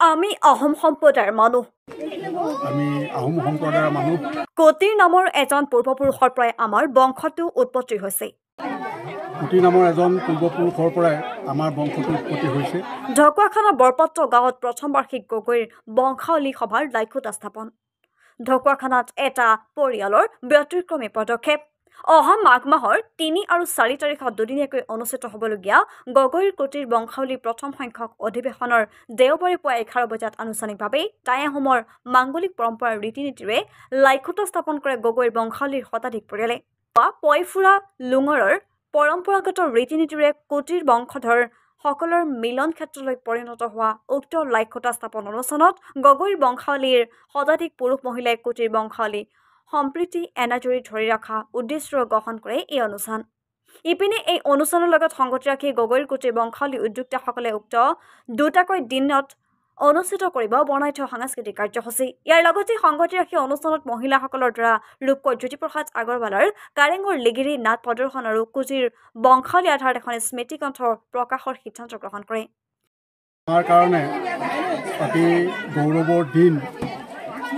আমি আহোম সম্প্ৰদায়ৰ মানুহ কটিৰ নামৰ এজন পূৰ্বপুৰুষৰ পৰাই আমাৰ বংশটো উৎপত্তি হৈছে ঢকুৱাখানা বৰপাত্ৰ গাঁৱত প্ৰথম বাৰ্ষিক গগৈৰ বংশাৱলী সভাৰ লাইখুটা স্থাপন ঢকুৱাখানাত এটা পৰিয়ালৰ ব্যতিক্ৰমী পদক্ষেপ অহা মাঘ মাহৰ ৩ আৰু ৪ তাৰিখত দুদিনীয়াকৈ অনুষ্ঠিত হ'বলগীয়া গগৈৰ কটিৰ বংশাৱলী প্ৰথম সংখ্যক অধিৱেশনৰ দেওবাৰে পুৱা ১১ বজাত আনুষ্ঠানিকভাৱে টাই আহোমৰ মাংগলিক পৰম্পৰাৰ ৰীতি নীতিৰে লাইখুটা স্থাপন কৰে গগৈৰ বংশাৱলীৰ শতাধিক পৰিয়ালে পইফুৰা লুঙৰৰ পৰম্পৰাগত ৰীতি নীতিৰে কটিৰ বংশধৰ সকলৰ মিলন ক্ষেত্ৰলৈ পৰিণত হোৱা উক্ত লাইখুটা স্থাপন অনুষ্ঠানত গগৈৰ বংশাৱলীৰ শতাধিক পুৰুষ মহিলাই কটিৰ বংশাৱলী সম্প্ৰীতি এনাজৰি ধৰি ৰখা উদ্দেশ্যৰে গ্ৰহণ কৰে এই অনুষ্ঠান ইপিনে এই অনুষ্ঠানৰ লগত সংগতি ৰাখি গগৈৰ কটিৰ বংশাৱলী উদ্যোক্তাসকলে উক্ত দুটাকৈ দিনত অনুষ্ঠিত কৰিব বনাই থোৱা সাংস্কৃতিক কাৰ্যসূচী ইয়াৰ লগতে সংগতি ৰাখি অনুষ্ঠানত মহিলাসকলৰ দ্বাৰা ৰূপকোঁৱৰ জ্যোতিপ্ৰসাদ আগৰৱালৰ কাৰেঙৰ লিগিৰি নাট প্ৰদৰ্শন আৰু কটিৰ বংশাৱলী আধাৰত এখন স্মৃতিগ্ৰন্থ প্ৰকাশৰ সিদ্ধান্ত গ্ৰহণ কৰে আমাৰ কাৰণে অতি গৌৰৱৰ দিন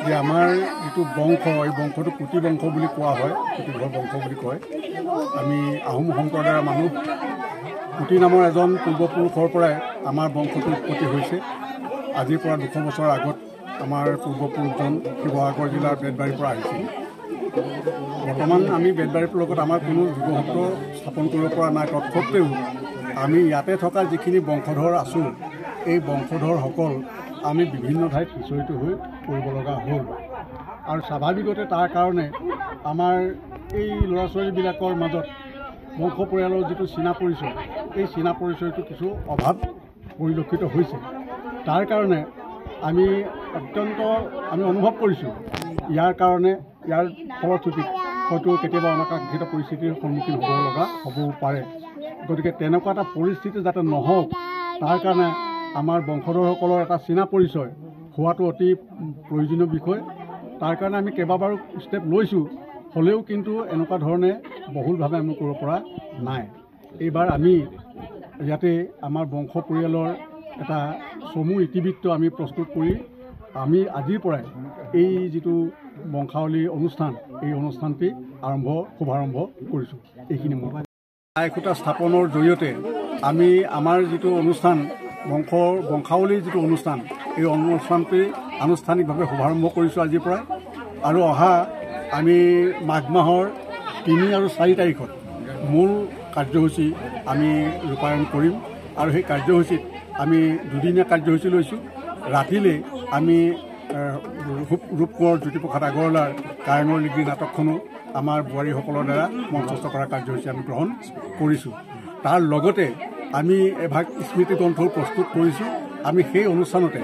যে আমাৰ যিটো বংশ এই বংশটো কুটি বংশ বুলি কোৱা হয় কুটিঘৰ বংশ বুলি কয় আমি আহোম সম্প্ৰদায়ৰ মানুহ কুটি নামৰ এজন পূৰ্বপুৰুষৰ পৰাই আমাৰ বংশটো উৎপত্তি হৈছে আজিৰ পৰা ২০০ বছৰ আগত আমাৰ পূৰ্বপুৰুষজন শিৱসাগৰ জিলাৰ বেতবাৰীৰ পৰা আহিছিল বৰ্তমান আমি বেতবাৰীৰ লগত আমাৰ কোনো যোগসূত্ৰ স্থাপন কৰিব পৰা নাই তৎসত্ত্বেও আমি ইয়াতে থকা যিখিনি বংশধৰ আছোঁ এই বংশধৰসকল আমি বিভিন্ন ঠাইত সিঁচৰিত হৈ পৰিব লগা হ'ল আৰু স্বাভাৱিকতে তাৰ কাৰণে আমাৰ এই ল'ৰা ছোৱালীবিলাকৰ মাজত বংশ পৰিয়ালৰ যিটো চীনা পৰিচয় এই চীনা পৰিচয়টো কিছু অভাৱ পৰিলক্ষিত হৈছে তাৰ কাৰণে আমি অত্যন্ত অনুভৱ কৰিছোঁ ইয়াৰ কাৰণে ইয়াৰ ফলশ্ৰুতিত হয়তো কেতিয়াবা অনাকাংক্ষিত পৰিস্থিতিৰ সন্মুখীন হ'বও পাৰে গতিকে তেনেকুৱা এটা পৰিস্থিতি যাতে নহওক তাৰ কাৰণে আমাৰ বংশধৰসকলৰ এটা চীনা পৰিচয় হোৱাটো অতি প্ৰয়োজনীয় বিষয় তাৰ কাৰণে আমি কেইবাবাৰো ষ্টেপ লৈছোঁ হ'লেও কিন্তু এনেকুৱা ধৰণে বহুলভাৱে আমি কৰিব পৰা নাই এইবাৰ আমি ইয়াতে আমাৰ বংশ পৰিয়ালৰ এটা চমু ইতিবৃত্ত আমি প্ৰস্তুত কৰি আমি আজিৰ পৰাই এই যিটো বংশাৱলী অনুষ্ঠান এই অনুষ্ঠানটি শুভাৰম্ভ কৰিছোঁ এইখিনি মই লাইখুটা স্থাপনৰ জৰিয়তে আমি আমাৰ যিটো অনুষ্ঠান বংশাৱলীৰ যিটো অনুষ্ঠান এই অনুষ্ঠানটি আনুষ্ঠানিকভাৱে শুভাৰম্ভ কৰিছোঁ আজিৰ পৰাই আৰু অহা আমি মাঘ মাহৰ ৩ আৰু ৪ তাৰিখত মূল কাৰ্যসূচী আমি ৰূপায়ণ কৰিম আৰু সেই কাৰ্যসূচীত আমি দুদিনীয়া কাৰ্যসূচী লৈছোঁ ৰাতিলৈ আমি ৰূপকোঁৱৰ জ্যোতিপ্ৰসাদ আগৰৱালাৰ কাৰেঙৰ লিগিৰি নাটকখনো আমাৰ বোৱাৰীসকলৰ দ্বাৰা মঞ্চস্থ কৰা কাৰ্যসূচী আমি গ্ৰহণ কৰিছোঁ তাৰ লগতে আমি এভাগ স্মৃতিগ্ৰন্থও প্ৰস্তুত কৰিছোঁ আমি সেই অনুষ্ঠানতে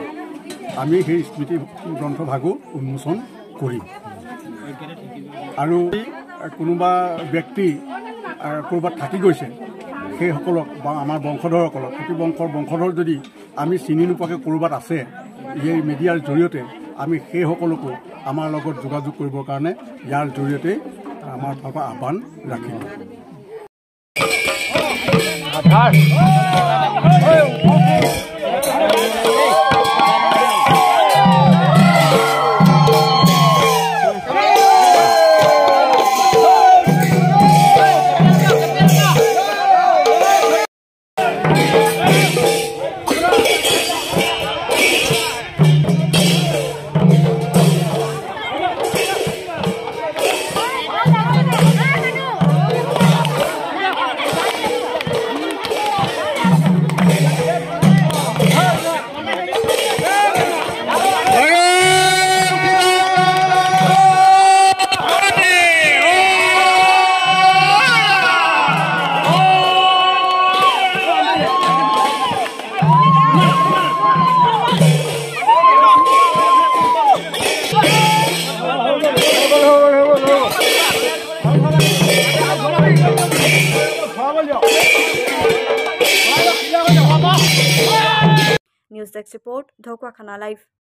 আমি সেই স্মৃতিগ্ৰন্থভাগো উন্মোচন কৰিম আৰু কোনোবা ব্যক্তি ক'ৰবাত থাকি গৈছে সেইসকলক বা আমাৰ বংশধৰসকলক প্ৰতি বংশধৰ যদি আমি চিনি নোপোৱাকৈ ক'ৰবাত আছে এই মিডিয়াৰ জৰিয়তে আমি সেইসকলকো আমাৰ লগত যোগাযোগ কৰিবৰ কাৰণে ইয়াৰ জৰিয়তে আমাৰ ফালৰ পৰা আহ্বান ৰাখিম news desk report Dhakuakhana live